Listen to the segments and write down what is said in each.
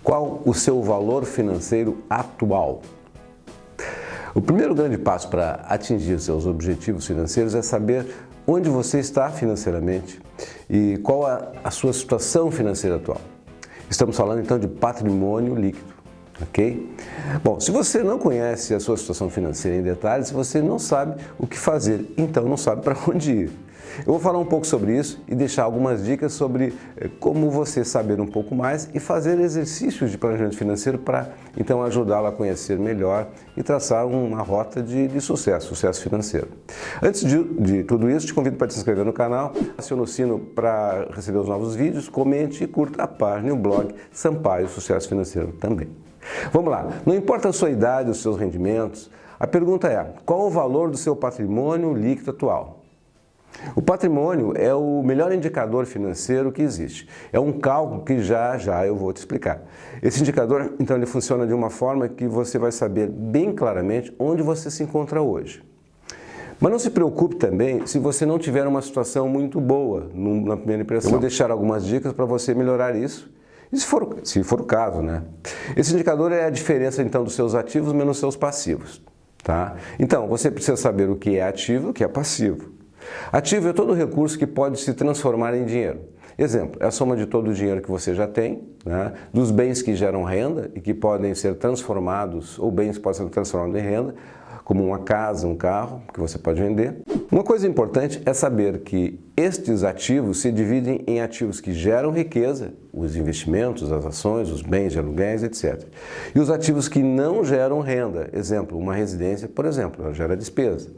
Qual o seu valor financeiro atual? O primeiro grande passo para atingir seus objetivos financeiros é saber onde você está financeiramente e qual a sua situação financeira atual. Estamos falando então de patrimônio líquido, ok? Bom, se você não conhece a sua situação financeira em detalhes, você não sabe o que fazer, então não sabe para onde ir. Eu vou falar um pouco sobre isso e deixar algumas dicas sobre como você saber um pouco mais e fazer exercícios de planejamento financeiro para então ajudá-lo a conhecer melhor e traçar uma rota de sucesso financeiro. Antes de tudo isso, te convido para te inscrever no canal, acione o sino para receber os novos vídeos, comente e curta a página e o blog Sampaio Sucesso Financeiro também. Vamos lá, não importa a sua idade, os seus rendimentos, a pergunta é: qual o valor do seu patrimônio líquido atual? O patrimônio é o melhor indicador financeiro que existe. É um cálculo que já eu vou te explicar. Esse indicador, então, ele funciona de uma forma que você vai saber bem claramente onde você se encontra hoje. Mas não se preocupe também se você não tiver uma situação muito boa na primeira impressão. Eu vou deixar algumas dicas para você melhorar isso, se for o caso, né? Esse indicador é a diferença, então, dos seus ativos menos seus passivos, tá? Então, você precisa saber o que é ativo e o que é passivo. Ativo é todo recurso que pode se transformar em dinheiro. Exemplo, é a soma de todo o dinheiro que você já tem, né, dos bens que geram renda e que podem ser transformados, ou bens que podem ser transformados em renda, como uma casa, um carro, que você pode vender. Uma coisa importante é saber que estes ativos se dividem em ativos que geram riqueza, os investimentos, as ações, os bens de aluguéis, etc. E os ativos que não geram renda, exemplo, uma residência, por exemplo, ela gera despesa.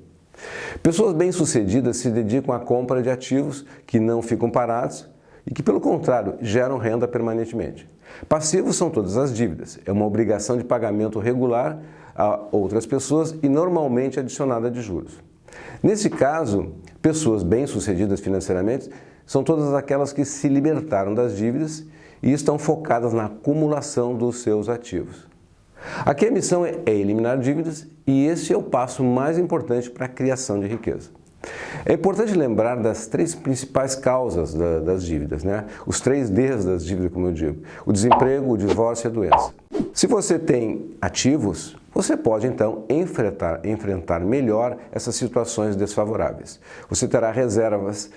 Pessoas bem-sucedidas se dedicam à compra de ativos que não ficam parados e que, pelo contrário, geram renda permanentemente. Passivos são todas as dívidas. É uma obrigação de pagamento regular a outras pessoas e normalmente adicionada de juros. Nesse caso, pessoas bem-sucedidas financeiramente são todas aquelas que se libertaram das dívidas e estão focadas na acumulação dos seus ativos. Aqui a missão é eliminar dívidas e esse é o passo mais importante para a criação de riqueza. É importante lembrar das três principais causas das dívidas, né? Os 3 Ds das dívidas, como eu digo: o desemprego, o divórcio e a doença. Se você tem ativos, você pode então enfrentar melhor essas situações desfavoráveis. Você terá reservas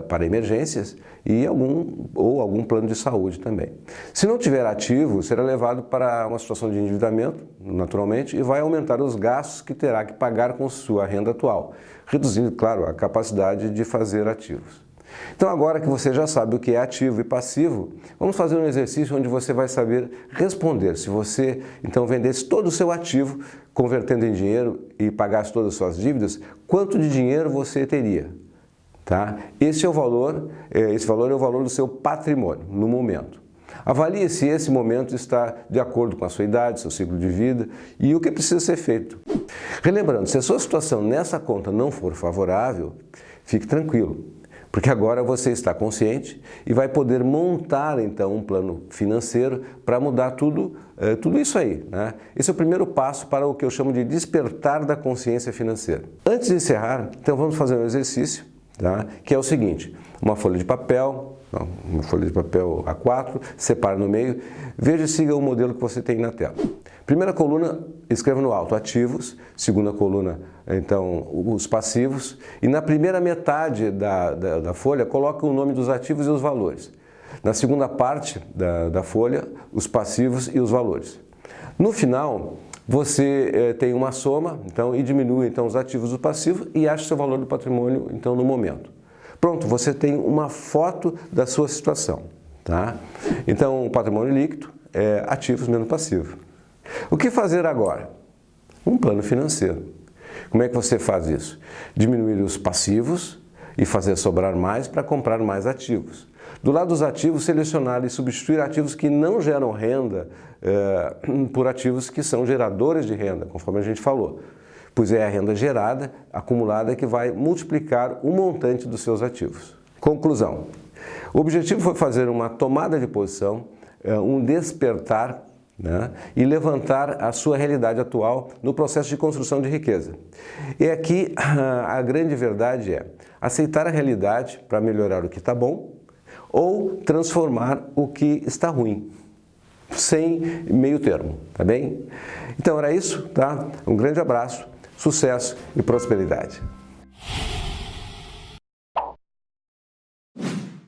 para emergências e algum plano de saúde também. Se não tiver ativo, será levado para uma situação de endividamento, naturalmente, e vai aumentar os gastos que terá que pagar com sua renda atual, reduzindo, claro, a capacidade de fazer ativos. Então, agora que você já sabe o que é ativo e passivo, vamos fazer um exercício onde você vai saber responder. Se você, então, vendesse todo o seu ativo, convertendo em dinheiro e pagasse todas as suas dívidas, quanto de dinheiro você teria? Tá? Esse valor é o valor do seu patrimônio no momento. Avalie se esse momento está de acordo com a sua idade, seu ciclo de vida e o que precisa ser feito. Relembrando, se a sua situação nessa conta não for favorável, fique tranquilo, porque agora você está consciente e vai poder montar então um plano financeiro para mudar tudo isso aí, né? Esse é o primeiro passo para o que eu chamo de despertar da consciência financeira. Antes de encerrar, então vamos fazer um exercício, tá? Que é o seguinte: uma folha de papel A4, separa no meio, veja e siga o modelo que você tem na tela. Primeira coluna, escreva no alto ativos, segunda coluna, então, os passivos, e na primeira metade da folha, coloque o nome dos ativos e os valores. Na segunda parte da folha, os passivos e os valores. No final, você tem uma soma, então, e diminui então, os ativos e os passivos e acha o seu valor do patrimônio então, no momento. Pronto, você tem uma foto da sua situação, tá? Então, o patrimônio líquido é ativos menos passivo. O que fazer agora? Um plano financeiro. Como é que você faz isso? Diminuir os passivos e fazer sobrar mais para comprar mais ativos. Do lado dos ativos, selecionar e substituir ativos que não geram renda por ativos que são geradores de renda, conforme a gente falou. Pois é a renda gerada, acumulada, que vai multiplicar o montante dos seus ativos. Conclusão: o objetivo foi fazer uma tomada de posição, um despertar, né, e levantar a sua realidade atual no processo de construção de riqueza. E aqui a grande verdade é aceitar a realidade para melhorar o que está bom ou transformar o que está ruim. sem meio termo, tá bem? Então era isso, tá? Um grande abraço, sucesso e prosperidade.